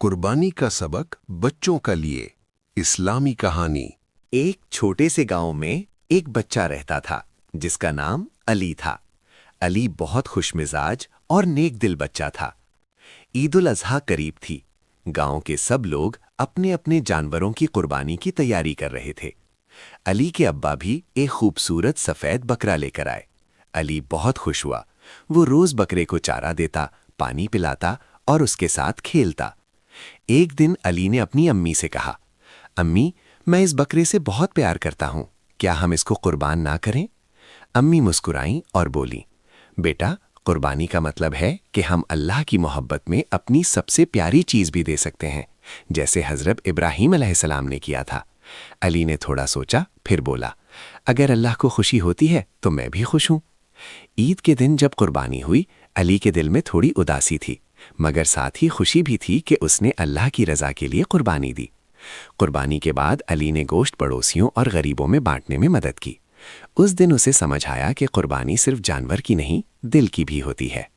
कुर्बानी का सबक बच्चों का लिए इस्लामी कहानी। एक छोटे से गांव में एक बच्चा रहता था जिसका नाम अली था। अली बहुत खुशमिजाज और नेक दिल बच्चा था। ईद उल अज़हा करीब थी। गांव के सब लोग अपने अपने जानवरों की कुर्बानी की तैयारी कर रहे थे। अली के अब्बा भी एक खूबसूरत सफ़ेद बकरा लेकर आए। अली बहुत खुश हुआ। वो रोज़ बकरे को चारा देता, पानी पिलाता और उसके साथ खेलता। एक दिन अली ने अपनी अम्मी से कहा, अम्मी, मैं इस बकरे से बहुत प्यार करता हूँ, क्या हम इसको कुर्बान ना करें? अम्मी मुस्कुराईं और बोली, बेटा, कुर्बानी का मतलब है कि हम अल्लाह की मोहब्बत में अपनी सबसे प्यारी चीज़ भी दे सकते हैं, जैसे हज़रत इब्राहीम अलैहिस्सलाम ने किया था। अली ने थोड़ा सोचा, फिर बोला, अगर अल्लाह को खुशी होती है तो मैं भी खुश हूँ। ईद के दिन जब कुर्बानी हुई, अली के दिल में थोड़ी उदासी थी, मगर साथ ही खुशी भी थी कि उसने अल्लाह की रज़ा के लिए कुर्बानी दी। कुर्बानी के बाद अली ने गोश्त पड़ोसियों और गरीबों में बांटने में मदद की। उस दिन उसे समझ आया कि कुर्बानी सिर्फ जानवर की नहीं, दिल की भी होती है।